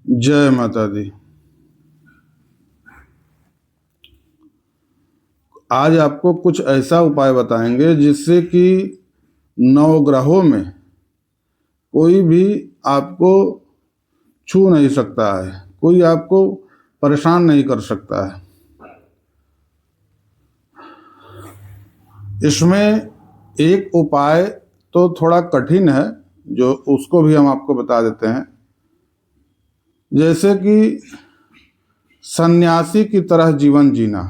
जय माता दी। आज आपको कुछ ऐसा उपाय बताएंगे जिससे कि नवग्रहों में कोई भी आपको छू नहीं सकता है, कोई आपको परेशान नहीं कर सकता है। इसमें एक उपाय तो थोड़ा कठिन है, जो उसको भी हम आपको बता देते हैं। जैसे कि सन्यासी की तरह जीवन जीना,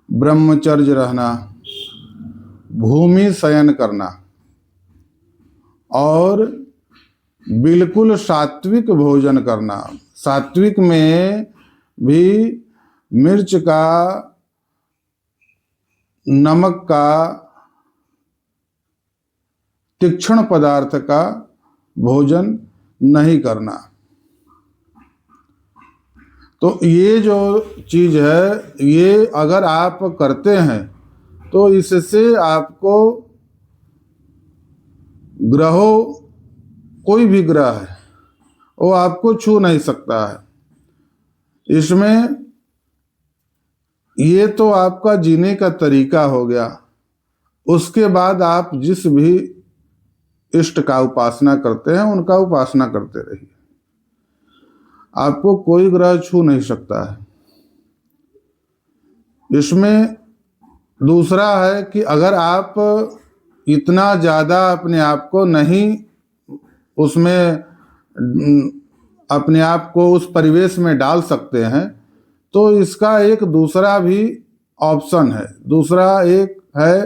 ब्रह्मचर्य रहना, भूमि शयन करना और बिल्कुल सात्विक भोजन करना। सात्विक में भी मिर्च का, नमक का, तीक्ष्ण पदार्थ का भोजन नहीं करना। तो ये जो चीज है, ये अगर आप करते हैं तो इससे आपको ग्रहों, कोई भी ग्रह है वो आपको छू नहीं सकता है। इसमें ये तो आपका जीने का तरीका हो गया। उसके बाद आप जिस भी इष्ट का उपासना करते हैं उनका उपासना करते रहिए, आपको कोई ग्रह छू नहीं सकता है। इसमें दूसरा है कि अगर आप इतना ज़्यादा अपने आप को नहीं उसमें, अपने आप को उस परिवेश में डाल सकते हैं, तो इसका एक दूसरा भी ऑप्शन है। दूसरा एक है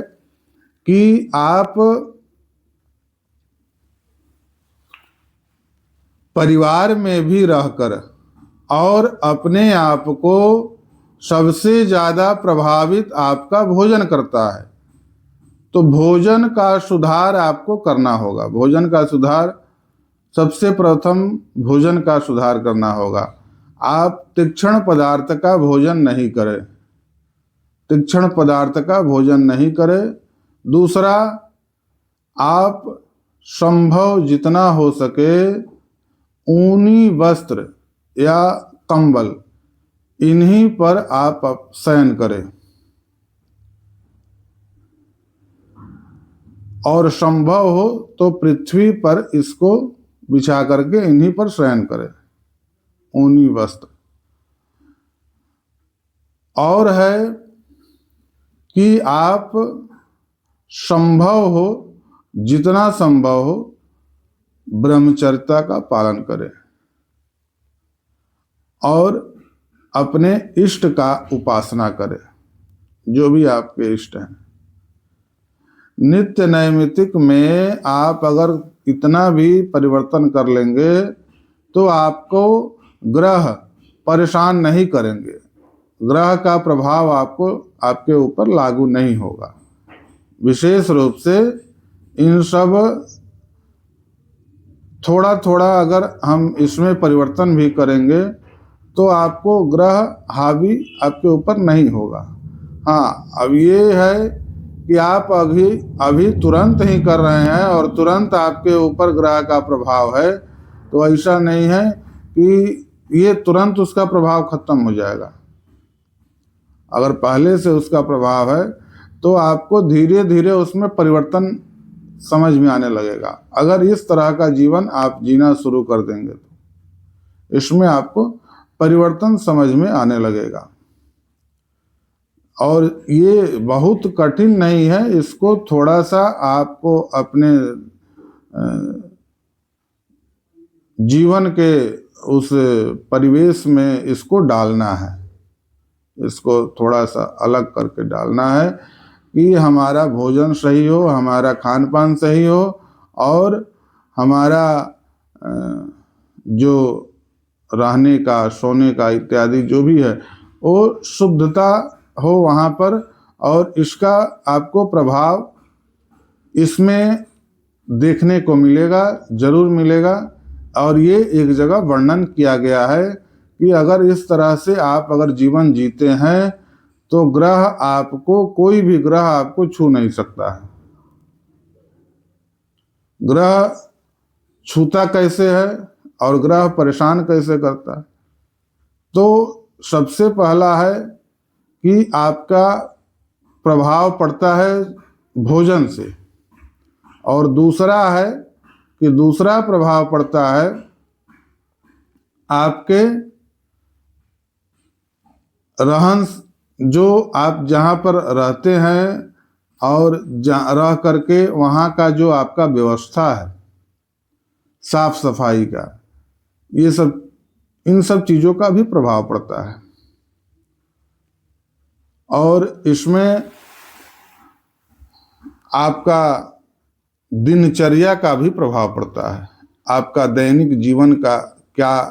कि आप परिवार में भी रहकर और अपने आप को सबसे ज़्यादा प्रभावित आपका भोजन करता है, तो भोजन का सुधार आपको करना होगा। भोजन का सुधार, सबसे प्रथम भोजन का सुधार करना होगा। आप तीक्ष्ण पदार्थ का भोजन नहीं करें, तीक्ष्ण पदार्थ का भोजन नहीं करें। दूसरा, आप संभव जितना हो सके ऊनी वस्त्र या कंबल, इन्हीं पर आप शयन करें और संभव हो तो पृथ्वी पर इसको बिछा करके इन्हीं पर शयन करें, ऊनी वस्त्र। और है कि आप संभव हो, जितना संभव हो, ब्रह्मचर्यता का पालन करें और अपने इष्ट का उपासना करें, जो भी आपके इष्ट हैं। नित्य नैमित्तिक में आप अगर इतना भी परिवर्तन कर लेंगे तो आपको ग्रह परेशान नहीं करेंगे, ग्रह का प्रभाव आपको, आपके ऊपर लागू नहीं होगा। विशेष रूप से इन सब थोड़ा थोड़ा अगर हम इसमें परिवर्तन भी करेंगे तो आपको ग्रह हावी आपके ऊपर नहीं होगा। हाँ, अब ये है कि आप अभी तुरंत ही कर रहे हैं और तुरंत आपके ऊपर ग्रह का प्रभाव है, तो ऐसा नहीं है कि ये तुरंत उसका प्रभाव खत्म हो जाएगा। अगर पहले से उसका प्रभाव है तो आपको धीरे धीरे उसमें परिवर्तन समझ में आने लगेगा। अगर इस तरह का जीवन आप जीना शुरू कर देंगे तो इसमें आपको परिवर्तन समझ में आने लगेगा। और ये बहुत कठिन नहीं है, इसको थोड़ा सा आपको अपने जीवन के उस परिवेश में इसको डालना है, इसको थोड़ा सा अलग करके डालना है कि हमारा भोजन सही हो, हमारा खान पान सही हो और हमारा जो रहने का, सोने का इत्यादि जो भी है वो शुद्धता हो वहाँ पर, और इसका आपको प्रभाव इसमें देखने को मिलेगा, जरूर मिलेगा। और ये एक जगह वर्णन किया गया है कि अगर इस तरह से आप अगर जीवन जीते हैं तो ग्रह आपको, कोई भी ग्रह आपको छू नहीं सकता है। ग्रह छूता कैसे है? और ग्रह परेशान कैसे करता है? तो सबसे पहला है कि आपका प्रभाव पड़ता है भोजन से, और दूसरा है कि दूसरा प्रभाव पड़ता है आपके रहन, जो आप जहाँ पर रहते हैं और रह करके वहाँ का जो आपका व्यवस्था है साफ सफाई का, ये सब, इन सब चीज़ों का भी प्रभाव पड़ता है। और इसमें आपका दिनचर्या का भी प्रभाव पड़ता है, आपका दैनिक जीवन का क्या,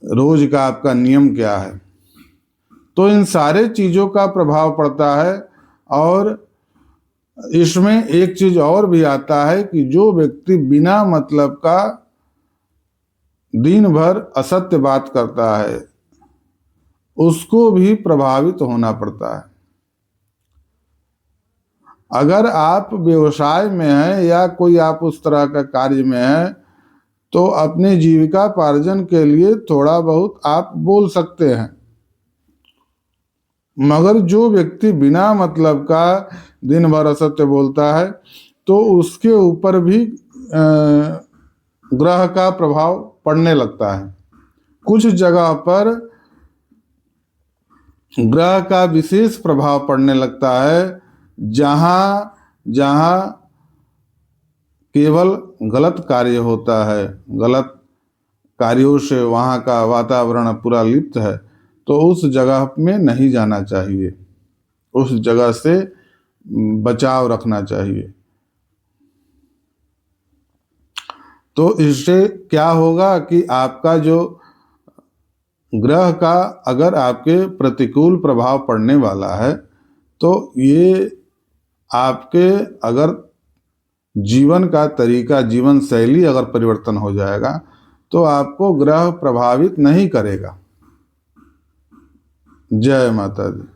रोज का आपका नियम क्या है। तो इन सारे चीज़ों का प्रभाव पड़ता है। और इसमें एक चीज़ और भी आता है कि जो व्यक्ति बिना मतलब का दिन भर असत्य बात करता है उसको भी प्रभावित होना पड़ता है। अगर आप व्यवसाय में हैं या कोई आप उस तरह का कार्य में हैं तो अपने जीविका पार्जन के लिए थोड़ा बहुत आप बोल सकते हैं, मगर जो व्यक्ति बिना मतलब का दिन भर असत्य बोलता है तो उसके ऊपर भी ग्रह का प्रभाव पड़ने लगता है। कुछ जगह पर ग्रह का विशेष प्रभाव पड़ने लगता है जहाँ जहाँ केवल गलत कार्य होता है, गलत कार्यों से वहाँ का वातावरण पूरा लिप्त है, तो उस जगह में नहीं जाना चाहिए, उस जगह से बचाव रखना चाहिए। तो इससे क्या होगा कि आपका जो ग्रह का अगर आपके प्रतिकूल प्रभाव पड़ने वाला है तो ये आपके अगर जीवन का तरीका, जीवन शैली अगर परिवर्तन हो जाएगा तो आपको ग्रह प्रभावित नहीं करेगा। जय माता दी।